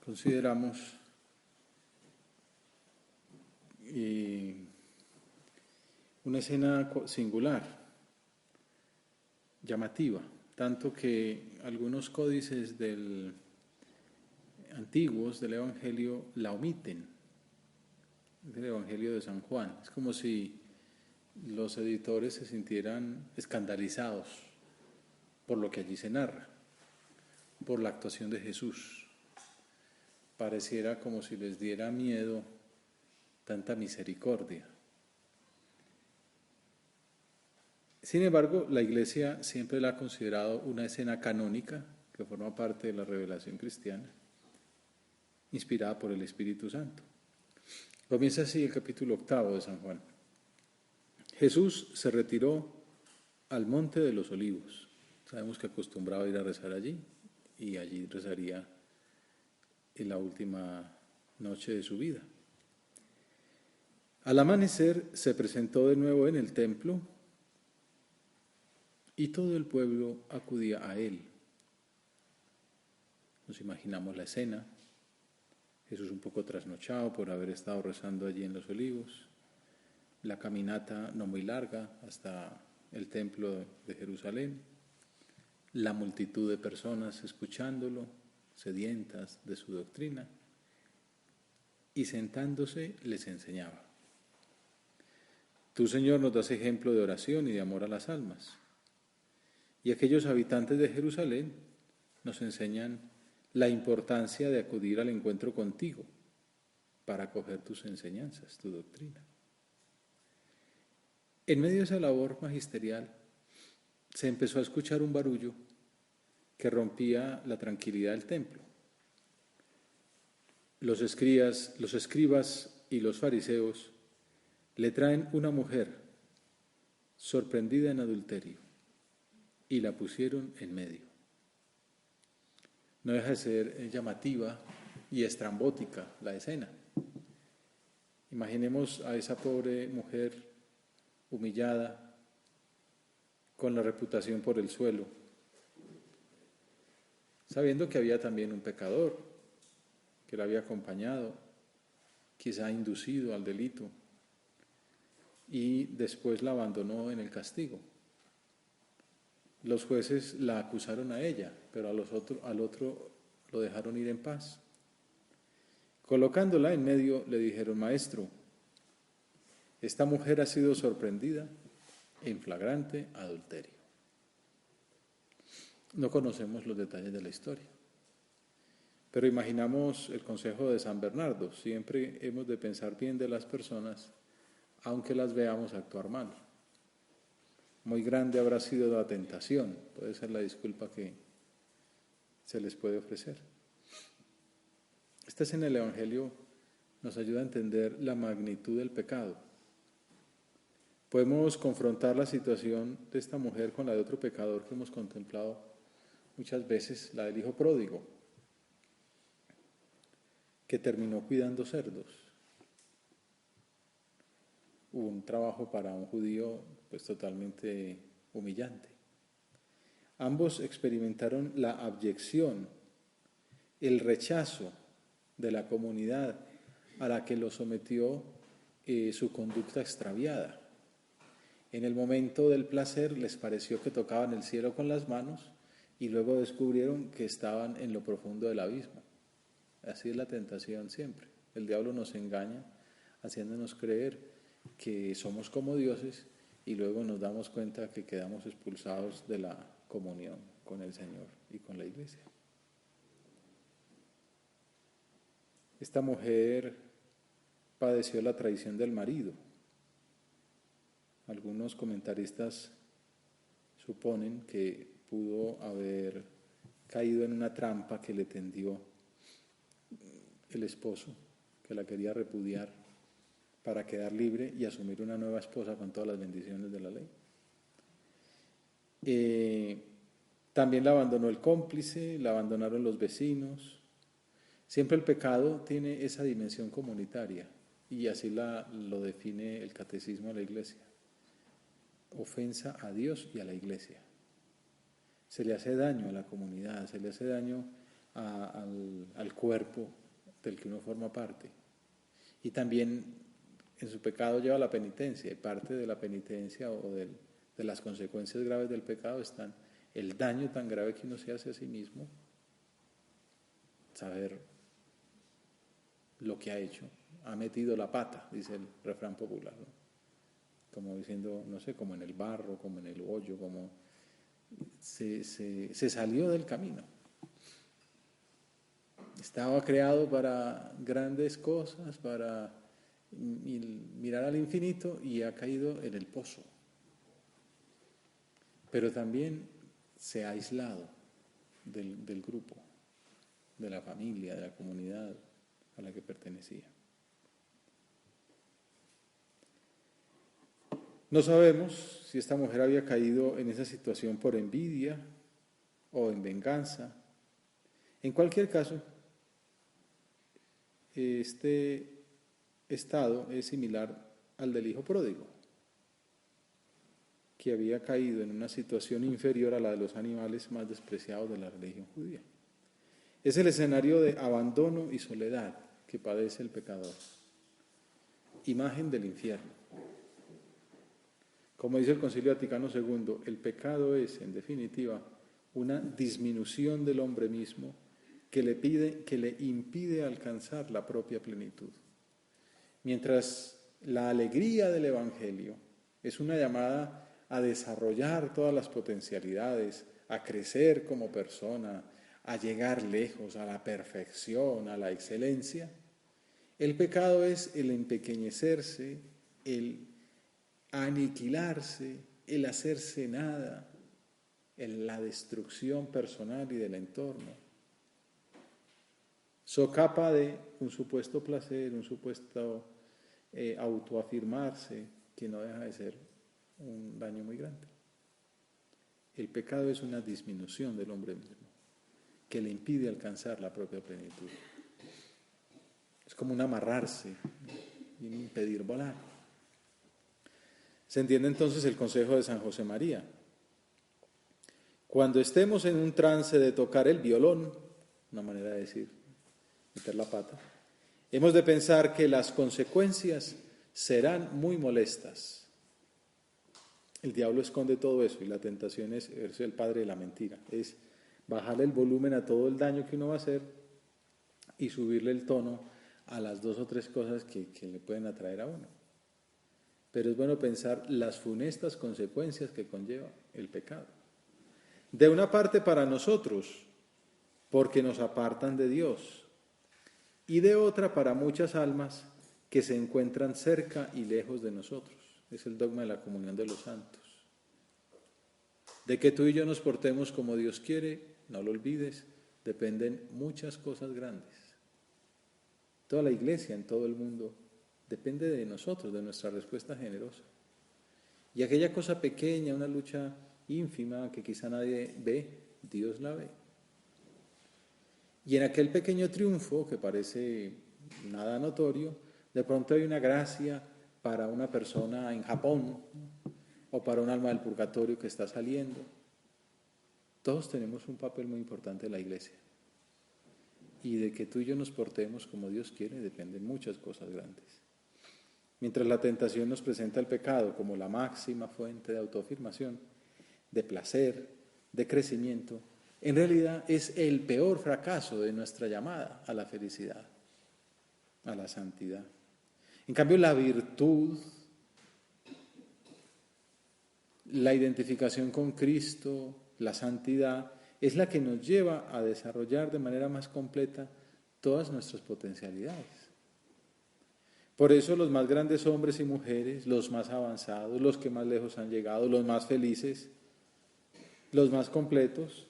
consideramos una escena singular, llamativa, tanto que algunos códices antiguos del Evangelio la omiten, del Evangelio de San Juan. Es como si los editores se sintieran escandalizados por lo que allí se narra, por la actuación de Jesús. Pareciera como si les diera miedo tanta misericordia. Sin embargo, la Iglesia siempre la ha considerado una escena canónica que forma parte de la revelación cristiana, inspirada por el Espíritu Santo. Comienza así el capítulo 8 de San Juan. Jesús se retiró al monte de los olivos. Sabemos que acostumbraba ir a rezar allí y allí rezaría en la última noche de su vida. Al amanecer se presentó de nuevo en el templo y todo el pueblo acudía a él. Nos imaginamos la escena, Jesús un poco trasnochado por haber estado rezando allí en los olivos, la caminata no muy larga hasta el templo de Jerusalén, la multitud de personas escuchándolo, sedientas de su doctrina, y sentándose les enseñaba. Tú, Señor, nos das ejemplo de oración y de amor a las almas. Y aquellos habitantes de Jerusalén nos enseñan la importancia de acudir al encuentro contigo para acoger tus enseñanzas, tu doctrina. En medio de esa labor magisterial se empezó a escuchar un barullo que rompía la tranquilidad del templo. Los escribas y los fariseos le traen una mujer sorprendida en adulterio y la pusieron en medio. No deja de ser llamativa y estrambótica la escena. Imaginemos a esa pobre mujer humillada, con la reputación por el suelo, sabiendo que había también un pecador que la había acompañado, quizá inducido al delito, y después la abandonó en el castigo. Los jueces la acusaron a ella, pero al otro lo dejaron ir en paz. Colocándola en medio, le dijeron: Maestro, esta mujer ha sido sorprendida en flagrante adulterio. No conocemos los detalles de la historia, pero imaginamos el consejo de San Bernardo: siempre hemos de pensar bien de las personas, aunque las veamos actuar mal. Muy grande habrá sido la tentación, puede ser la disculpa que se les puede ofrecer. Esta escena del Evangelio nos ayuda a entender la magnitud del pecado. Podemos confrontar la situación de esta mujer con la de otro pecador que hemos contemplado muchas veces, la del hijo pródigo, que terminó cuidando cerdos. Un trabajo para un judío pues totalmente humillante. Ambos experimentaron la abyección, el rechazo de la comunidad a la que los sometió su conducta extraviada. En el momento del placer les pareció que tocaban el cielo con las manos y luego descubrieron que estaban en lo profundo del abismo. Así es la tentación siempre. El diablo nos engaña haciéndonos creer que somos como dioses y luego nos damos cuenta que quedamos expulsados de la comunión con el Señor y con la Iglesia. Esta mujer padeció la traición del marido. Algunos comentaristas suponen que pudo haber caído en una trampa que le tendió el esposo, que la quería repudiar para quedar libre y asumir una nueva esposa con todas las bendiciones de la ley. También la abandonó el cómplice, la abandonaron los vecinos. Siempre el pecado tiene esa dimensión comunitaria y así lo define el catecismo de la Iglesia. Ofensa a Dios y a la Iglesia. Se le hace daño a la comunidad, se le hace daño al cuerpo del que uno forma parte. Y también en su pecado lleva la penitencia, y parte de la penitencia de las consecuencias graves del pecado están el daño tan grave que uno se hace a sí mismo, saber lo que ha hecho, ha metido la pata, dice el refrán popular, ¿no? Como diciendo, no sé, como en el barro, como en el hoyo, como se salió del camino. Estaba creado para grandes cosas, para mirar al infinito, y ha caído en el pozo. Pero también se ha aislado del grupo, de la familia, de la comunidad a la que pertenecía. No sabemos si esta mujer había caído en esa situación por envidia o en venganza. En cualquier caso, este estado es similar al del hijo pródigo, que había caído en una situación inferior a la de los animales más despreciados de la religión judía. Es el escenario de abandono y soledad que padece el pecador, imagen del infierno. Como dice el Concilio Vaticano II, el pecado es, en definitiva, una disminución del hombre mismo que le impide alcanzar la propia plenitud. Mientras la alegría del Evangelio es una llamada a desarrollar todas las potencialidades, a crecer como persona, a llegar lejos, a la perfección, a la excelencia, el pecado es el empequeñecerse, el aniquilarse, el hacerse nada, la destrucción personal y del entorno. Socapa de un supuesto placer, un supuesto autoafirmarse, que no deja de ser un daño muy grande. El pecado es una disminución del hombre mismo, que le impide alcanzar la propia plenitud. Es como un amarrarse y un impedir volar. Se entiende entonces el consejo de San José María. Cuando estemos en un trance de tocar el violón, una manera de decir, meter la pata, hemos de pensar que las consecuencias serán muy molestas. El diablo esconde todo eso y la tentación es el padre de la mentira, es bajarle el volumen a todo el daño que uno va a hacer y subirle el tono a las 2 o 3 cosas que le pueden atraer a uno. Pero es bueno pensar las funestas consecuencias que conlleva el pecado. De una parte para nosotros, porque nos apartan de Dios, y de otra para muchas almas que se encuentran cerca y lejos de nosotros. Es el dogma de la comunión de los santos. De que tú y yo nos portemos como Dios quiere, no lo olvides, dependen muchas cosas grandes. Toda la iglesia en todo el mundo depende de nosotros, de nuestra respuesta generosa. Y aquella cosa pequeña, una lucha ínfima que quizá nadie ve, Dios la ve. Y en aquel pequeño triunfo que parece nada notorio, de pronto hay una gracia para una persona en Japón o para un alma del purgatorio que está saliendo. Todos tenemos un papel muy importante en la iglesia. Y de que tú y yo nos portemos como Dios quiere dependen muchas cosas grandes. Mientras la tentación nos presenta el pecado como la máxima fuente de autoafirmación, de placer, de crecimiento, en realidad es el peor fracaso de nuestra llamada a la felicidad, a la santidad. En cambio, la virtud, la identificación con Cristo, la santidad, es la que nos lleva a desarrollar de manera más completa todas nuestras potencialidades. Por eso los más grandes hombres y mujeres, los más avanzados, los que más lejos han llegado, los más felices, los más completos,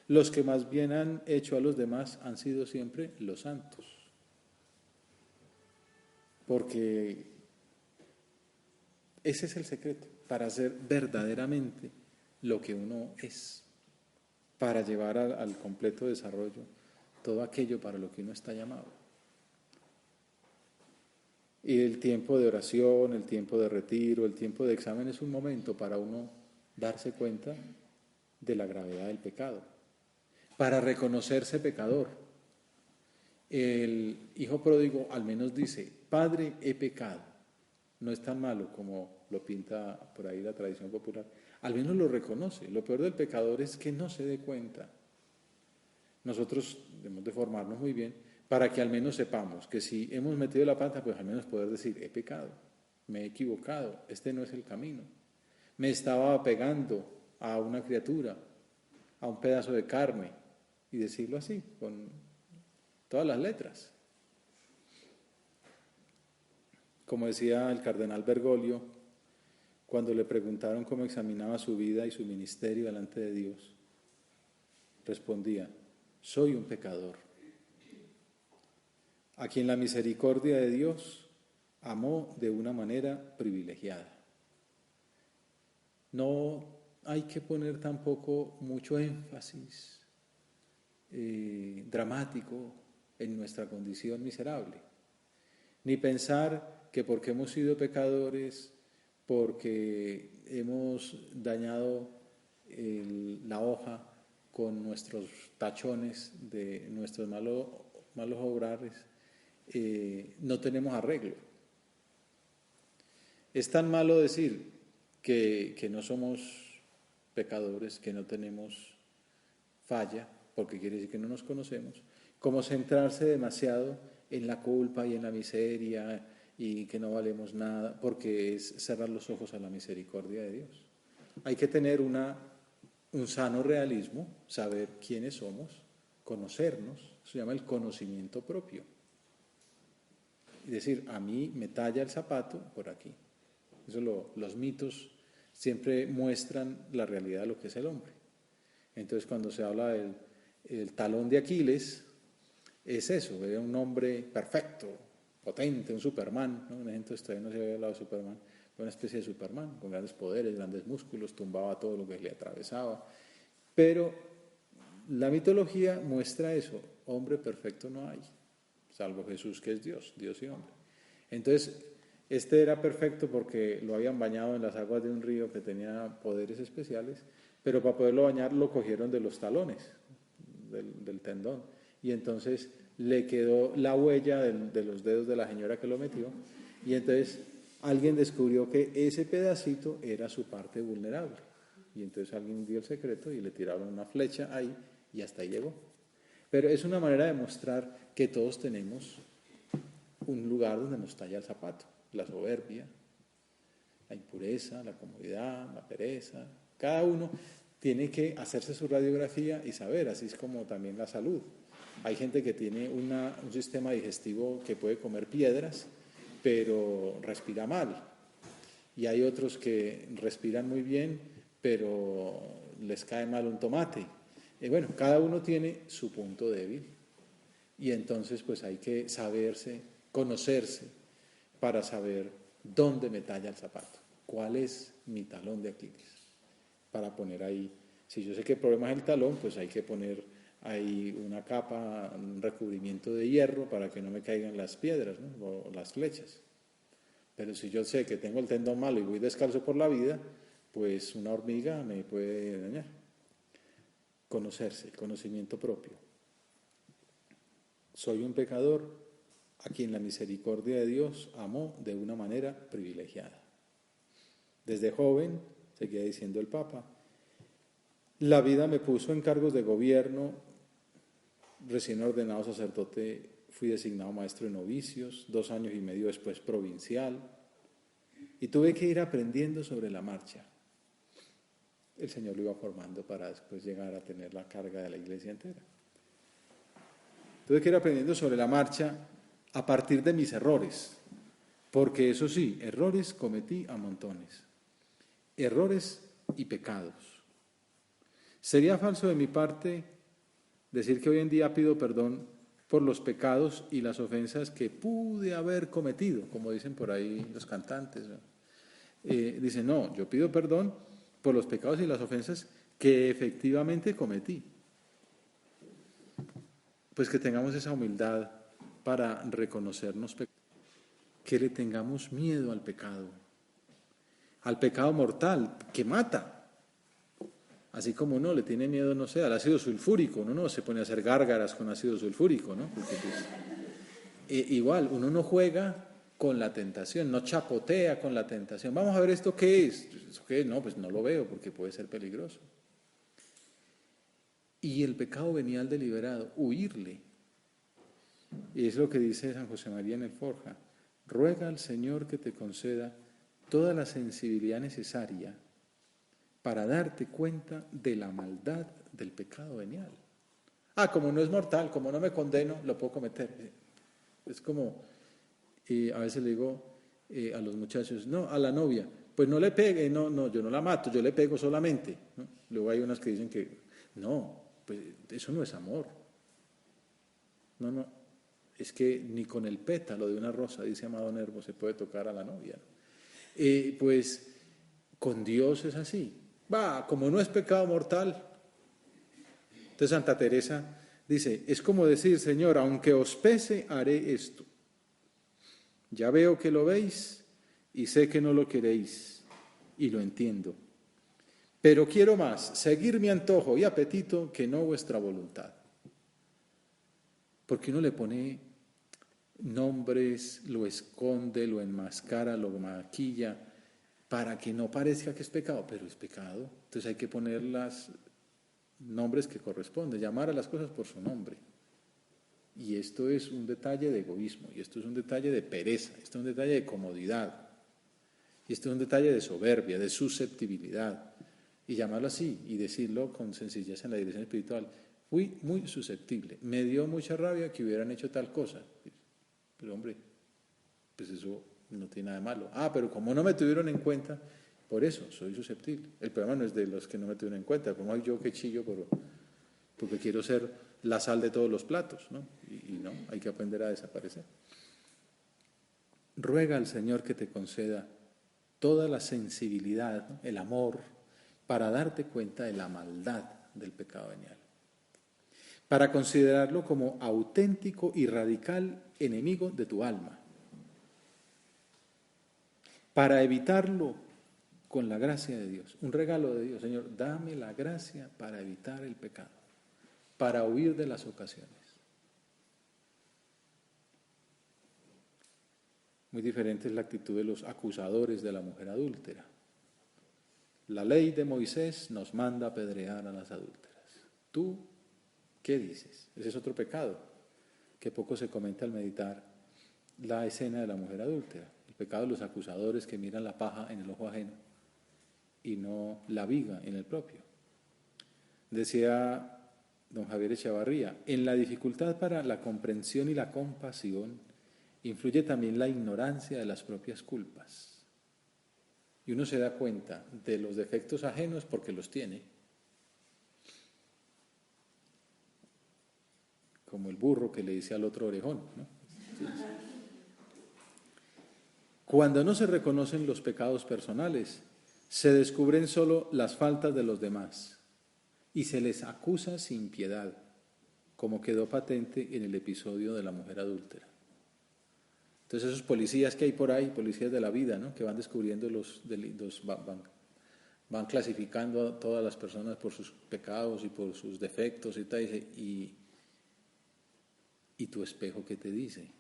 los que más bien han hecho a los demás han sido siempre los santos. Porque ese es el secreto para ser verdaderamente lo que uno es, para llevar al completo desarrollo todo aquello para lo que uno está llamado. Y el tiempo de oración, el tiempo de retiro, el tiempo de examen es un momento para uno darse cuenta de la gravedad del pecado, para reconocerse pecador. El hijo pródigo al menos dice, Padre, he pecado. No es tan malo como lo pinta por ahí la tradición popular. Al menos lo reconoce. Lo peor del pecador es que no se dé cuenta. Nosotros debemos de formarnos muy bien para que al menos sepamos que si hemos metido la pata, pues al menos poder decir, he pecado, me he equivocado, este no es el camino. Me estaba apegando a una criatura, a un pedazo de carne, y decirlo así, con todas las letras. Como decía el cardenal Bergoglio, cuando le preguntaron cómo examinaba su vida y su ministerio delante de Dios, respondía, soy un pecador, a quien la misericordia de Dios amó de una manera privilegiada. No hay que poner tampoco mucho énfasis dramático en nuestra condición miserable, ni pensar que porque hemos sido pecadores, porque hemos dañado la hoja con nuestros tachones de nuestros malos obrares, no tenemos arreglo. Es tan malo decir que no somos pecadores, que no tenemos falla, porque quiere decir que no nos conocemos, como centrarse demasiado en la culpa y en la miseria y que no valemos nada, porque es cerrar los ojos a la misericordia de Dios. Hay que tener un sano realismo, saber quiénes somos, conocernos, eso se llama el conocimiento propio. Y decir, a mí me talla el zapato por aquí. Eso los mitos siempre muestran la realidad de lo que es el hombre. Entonces cuando se habla del talón de Aquiles, es eso, era un hombre perfecto, potente, un Superman, ¿no? Entonces todavía no se había hablado de Superman, fue una especie de Superman, con grandes poderes, grandes músculos, tumbaba todo lo que le atravesaba. Pero la mitología muestra eso, hombre perfecto no hay, salvo Jesús que es Dios, Dios y hombre. Entonces, este era perfecto porque lo habían bañado en las aguas de un río que tenía poderes especiales, pero para poderlo bañar lo cogieron de los talones, del tendón, y entonces le quedó la huella de los dedos de la señora que lo metió, y entonces alguien descubrió que ese pedacito era su parte vulnerable, y entonces alguien dio el secreto y le tiraron una flecha ahí, y hasta ahí llegó. Pero es una manera de mostrar que todos tenemos un lugar donde nos talla el zapato, la soberbia, la impureza, la comodidad, la pereza. Cada uno tiene que hacerse su radiografía y saber, así es como también la salud. Hay gente que tiene un sistema digestivo que puede comer piedras, pero respira mal. Y hay otros que respiran muy bien, pero les cae mal un tomate. Bueno, cada uno tiene su punto débil. Y entonces pues hay que saberse, conocerse, para saber dónde me talla el zapato, cuál es mi talón de Aquiles, para poner ahí, si yo sé que el problema es el talón, pues hay que poner ahí una capa, un recubrimiento de hierro para que no me caigan las piedras, ¿no? O las flechas. Pero si yo sé que tengo el tendón malo y voy descalzo por la vida, pues una hormiga me puede dañar. Conocerse, el conocimiento propio. Soy un pecador a quien la misericordia de Dios amó de una manera privilegiada. Desde joven, seguía diciendo el Papa, la vida me puso en cargos de gobierno, recién ordenado sacerdote, fui designado maestro de novicios, 2 años y medio después provincial, y tuve que ir aprendiendo sobre la marcha. El Señor lo iba formando para después llegar a tener la carga de la iglesia entera. Tuve que ir aprendiendo sobre la marcha a partir de mis errores, porque eso sí, errores cometí a montones, errores y pecados. Sería falso de mi parte decir que hoy en día pido perdón por los pecados y las ofensas que pude haber cometido, como dicen por ahí los cantantes, ¿no? Dicen, no, yo pido perdón por los pecados y las ofensas que efectivamente cometí. Pues que tengamos esa humildad para reconocernos, que le tengamos miedo al pecado mortal, que mata. Así como uno le tiene miedo, no sé, al ácido sulfúrico, uno no se pone a hacer gárgaras con ácido sulfúrico, ¿no? Porque pues, igual, uno no juega con la tentación, no chapotea con la tentación. Vamos a ver esto qué es. ¿Eso qué es? No, pues no lo veo porque puede ser peligroso. Y el pecado venial deliberado, huirle. Y es lo que dice San José María en el Forja. Ruega al Señor que te conceda toda la sensibilidad necesaria para darte cuenta de la maldad del pecado venial. Como no es mortal, como no me condeno, lo puedo cometer. Es como, a veces le digo a los muchachos, no, a la novia, pues no le pegue, no, yo no la mato, yo le pego solamente, ¿no? Luego hay unas que dicen que, no, pues eso no es amor. No, es que ni con el pétalo de una rosa, dice Amado Nervo, se puede tocar a la novia. Pues con Dios es así. Como no es pecado mortal. Entonces Santa Teresa dice, es como decir, Señor, aunque os pese, haré esto. Ya veo que lo veis y sé que no lo queréis y lo entiendo. Pero quiero más, seguir mi antojo y apetito que no vuestra voluntad. Porque uno le pone nombres, lo esconde, lo enmascara, lo maquilla, para que no parezca que es pecado, pero es pecado. Entonces hay que poner los nombres que corresponden, llamar a las cosas por su nombre. Y esto es un detalle de egoísmo, y esto es un detalle de pereza, esto es un detalle de comodidad, y esto es un detalle de soberbia, de susceptibilidad. Y llamarlo así y decirlo con sencillez en la dirección espiritual. Fui muy susceptible, me dio mucha rabia que hubieran hecho tal cosa. Pero hombre, pues eso no tiene nada de malo. Pero como no me tuvieron en cuenta, por eso soy susceptible. El problema no es de los que no me tuvieron en cuenta, como hay yo que chillo porque quiero ser la sal de todos los platos, ¿no? Y no, hay que aprender a desaparecer. Ruega al Señor que te conceda toda la sensibilidad, ¿no? El amor, para darte cuenta de la maldad del pecado venial, para considerarlo como auténtico y radical enemigo de tu alma, para evitarlo con la gracia de Dios, un regalo de Dios. Señor, dame la gracia para evitar el pecado, para huir de las ocasiones. Muy diferente es la actitud de los acusadores de la mujer adúltera. La ley de Moisés nos manda apedrear a las adúlteras. ¿Tú qué dices? Ese es otro pecado que poco se comenta al meditar la escena de la mujer adúltera. El pecado de los acusadores que miran la paja en el ojo ajeno y no la viga en el propio. Decía don Javier Echevarría, en la dificultad para la comprensión y la compasión influye también la ignorancia de las propias culpas. Y uno se da cuenta de los defectos ajenos porque los tiene. Como el burro que le dice al otro orejón, ¿no? Cuando no se reconocen los pecados personales, se descubren solo las faltas de los demás y se les acusa sin piedad, como quedó patente en el episodio de la mujer adúltera. Entonces esos policías que hay por ahí, policías de la vida, ¿no? Que van descubriendo los delitos, van clasificando a todas las personas por sus pecados y por sus defectos y tal, y tu espejo, ¿qué te dice?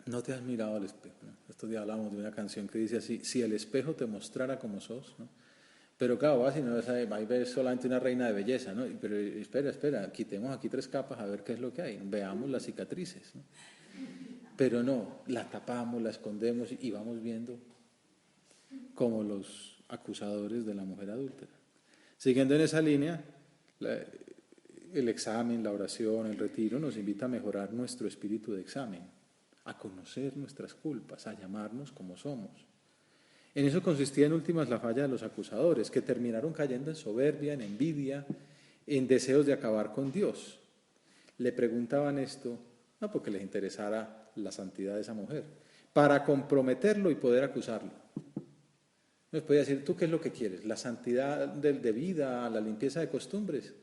No te has mirado al espejo, ¿no? Estos días hablamos de una canción que dice así, si el espejo te mostrara como sos, ¿no? Pero claro, vas y no ves, ahí ves solamente una reina de belleza, ¿no? Pero espera, quitemos aquí 3 capas a ver qué es lo que hay, veamos las cicatrices, ¿no? Pero no, la tapamos, la escondemos y vamos viendo como los acusadores de la mujer adúltera. Siguiendo en esa línea, el examen, la oración, el retiro nos invita a mejorar nuestro espíritu de examen, a conocer nuestras culpas, a llamarnos como somos. En eso consistía en últimas la falla de los acusadores, que terminaron cayendo en soberbia, en envidia, en deseos de acabar con Dios. Le preguntaban esto, no porque les interesara la santidad de esa mujer, para comprometerlo y poder acusarlo. Nos podía decir, ¿tú qué es lo que quieres? ¿La santidad de vida, la limpieza de costumbres?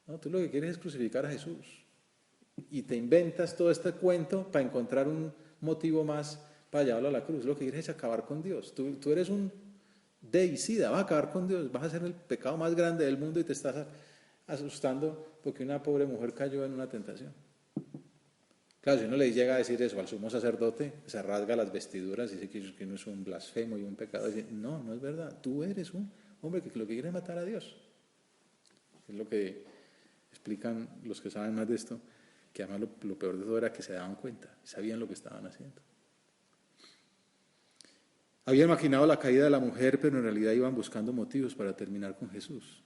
No, tú lo que quieres es crucificar a Jesús. Y te inventas todo este cuento para encontrar un motivo más para llevarlo a la cruz. Lo que quieres es acabar con Dios. Tú eres un deicida, vas a acabar con Dios, vas a hacer el pecado más grande del mundo y te estás asustando porque una pobre mujer cayó en una tentación. Claro, si uno le llega a decir eso al sumo sacerdote, se rasga las vestiduras y dice que no es un blasfemo y un pecado. Dice, no, no es verdad, tú eres un hombre que lo que quiere es matar a Dios. Es lo que explican los que saben más de esto, que además lo peor de todo era que se daban cuenta, sabían lo que estaban haciendo. Habían imaginado la caída de la mujer, pero en realidad iban buscando motivos para terminar con Jesús.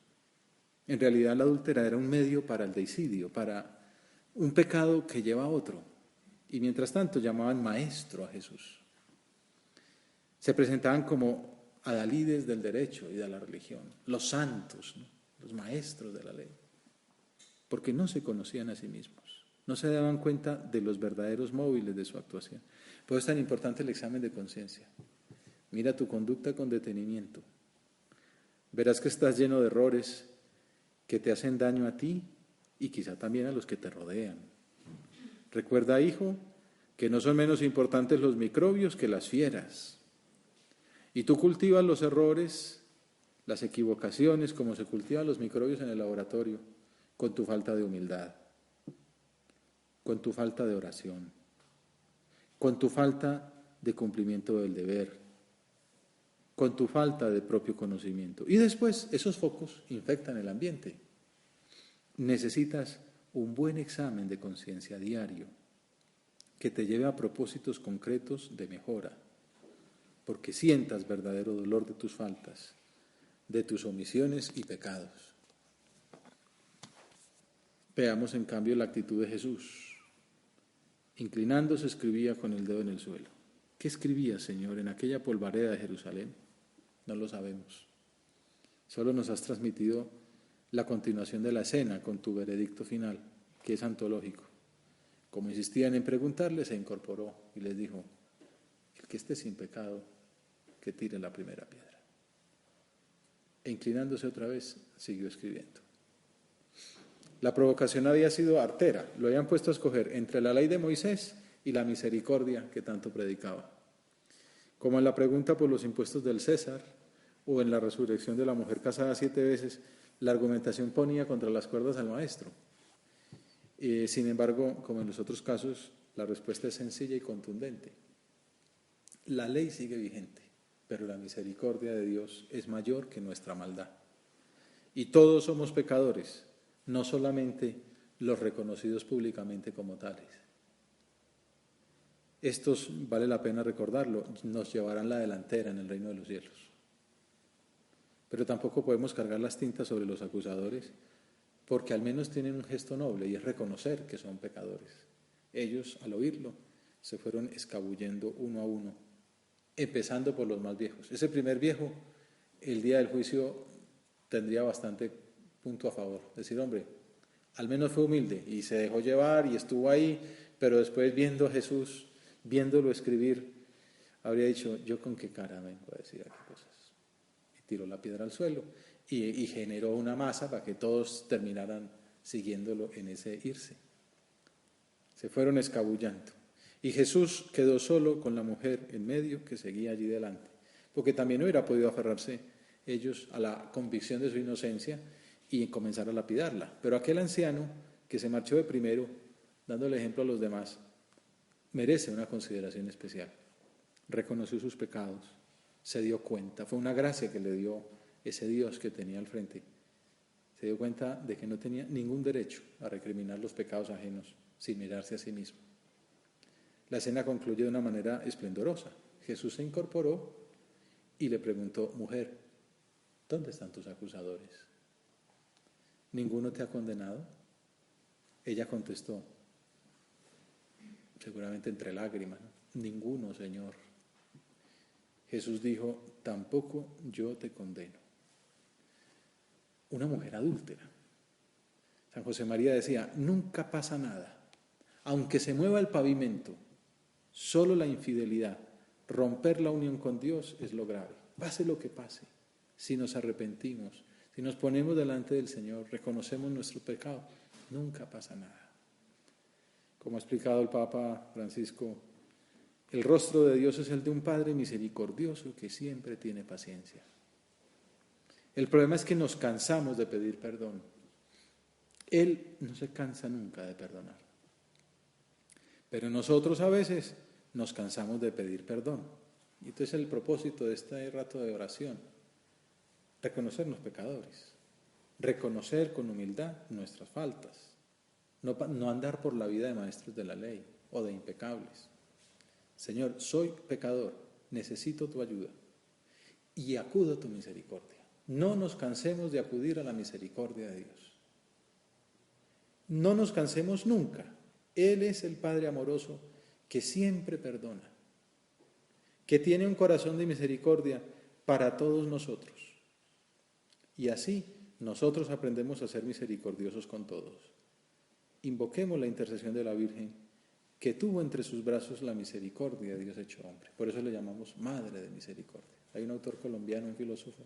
En realidad la adúltera era un medio para el deicidio, para un pecado que lleva a otro. Y mientras tanto llamaban maestro a Jesús. Se presentaban como adalides del derecho y de la religión, los santos, ¿no? Los maestros de la ley, porque no se conocían a sí mismos, no se daban cuenta de los verdaderos móviles de su actuación. Por eso es tan importante el examen de conciencia. Mira tu conducta con detenimiento. Verás que estás lleno de errores que te hacen daño a ti y quizá también a los que te rodean. Recuerda, hijo, que no son menos importantes los microbios que las fieras. Y tú cultivas los errores, las equivocaciones, como se cultivan los microbios en el laboratorio, con tu falta de humildad, con tu falta de oración, con tu falta de cumplimiento del deber, con tu falta de propio conocimiento. Y después esos focos infectan el ambiente. Necesitas un buen examen de conciencia diario que te lleve a propósitos concretos de mejora, porque sientas verdadero dolor de tus faltas, de tus omisiones y pecados. Veamos en cambio la actitud de Jesús. Inclinándose escribía con el dedo en el suelo. ¿Qué escribía, Señor, en aquella polvareda de Jerusalén? No lo sabemos. Solo nos has transmitido la continuación de la escena con tu veredicto final, que es antológico. Como insistían en preguntarle, se incorporó y les dijo, el que esté sin pecado, que tire la primera piedra. E inclinándose otra vez, siguió escribiendo. La provocación había sido artera, lo habían puesto a escoger entre la ley de Moisés y la misericordia que tanto predicaba. Como en la pregunta por los impuestos del César o en la resurrección de la mujer casada 7 veces, la argumentación ponía contra las cuerdas al maestro. Sin embargo, como en los otros casos, la respuesta es sencilla y contundente. La ley sigue vigente, pero la misericordia de Dios es mayor que nuestra maldad. Y todos somos pecadores, no solamente los reconocidos públicamente como tales. Estos, vale la pena recordarlo, nos llevarán la delantera en el reino de los cielos. Pero tampoco podemos cargar las tintas sobre los acusadores, porque al menos tienen un gesto noble y es reconocer que son pecadores. Ellos, al oírlo, se fueron escabullendo uno a uno, empezando por los más viejos. Ese primer viejo, el día del juicio, tendría bastante punto a favor. Decir, hombre, al menos fue humilde y se dejó llevar y estuvo ahí, pero después viendo a Jesús, viéndolo escribir, habría dicho, ¿yo con qué cara vengo a decir aquí cosas? Y tiró la piedra al suelo y generó una masa para que todos terminaran siguiéndolo en ese irse. Se fueron escabullando. Y Jesús quedó solo con la mujer en medio que seguía allí delante, porque también hubiera podido aferrarse ellos a la convicción de su inocencia y comenzar a lapidarla. Pero aquel anciano que se marchó de primero, dándole ejemplo a los demás, merece una consideración especial. Reconoció sus pecados, se dio cuenta, fue una gracia que le dio ese Dios que tenía al frente. Se dio cuenta de que no tenía ningún derecho a recriminar los pecados ajenos sin mirarse a sí mismo. La escena concluye de una manera esplendorosa. Jesús se incorporó y le preguntó, mujer, ¿dónde están tus acusadores? ¿Ninguno te ha condenado? Ella contestó, seguramente entre lágrimas, ¿no? Ninguno, Señor. Jesús dijo, tampoco yo te condeno. Una mujer adúltera. San José María decía, nunca pasa nada. Aunque se mueva el pavimento, solo la infidelidad, romper la unión con Dios es lo grave. Pase lo que pase, si nos arrepentimos, si nos ponemos delante del Señor, reconocemos nuestro pecado, nunca pasa nada. Como ha explicado el Papa Francisco, el rostro de Dios es el de un Padre misericordioso que siempre tiene paciencia. El problema es que nos cansamos de pedir perdón. Él no se cansa nunca de perdonar. Pero nosotros a veces nos cansamos de pedir perdón. Y entonces el propósito de este rato de oración, reconocernos pecadores, reconocer con humildad nuestras faltas, no andar por la vida de maestros de la ley o de impecables. Señor, soy pecador, necesito tu ayuda y acudo a tu misericordia. No nos cansemos de acudir a la misericordia de Dios. No nos cansemos nunca. Él es el Padre amoroso que siempre perdona, que tiene un corazón de misericordia para todos nosotros. Y así nosotros aprendemos a ser misericordiosos con todos. Invoquemos la intercesión de la Virgen, que tuvo entre sus brazos la misericordia de Dios hecho hombre. Por eso le llamamos Madre de Misericordia. Hay un autor colombiano, un filósofo,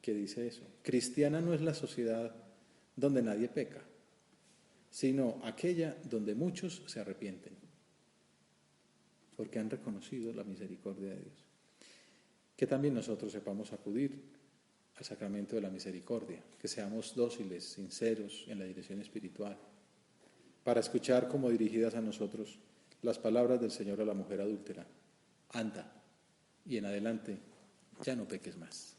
que dice eso. Cristiana no es la sociedad donde nadie peca, sino aquella donde muchos se arrepienten, porque han reconocido la misericordia de Dios. Que también nosotros sepamos acudir al sacramento de la misericordia, que seamos dóciles, sinceros en la dirección espiritual, para escuchar como dirigidas a nosotros las palabras del Señor a la mujer adúltera: anda, y en adelante ya no peques más.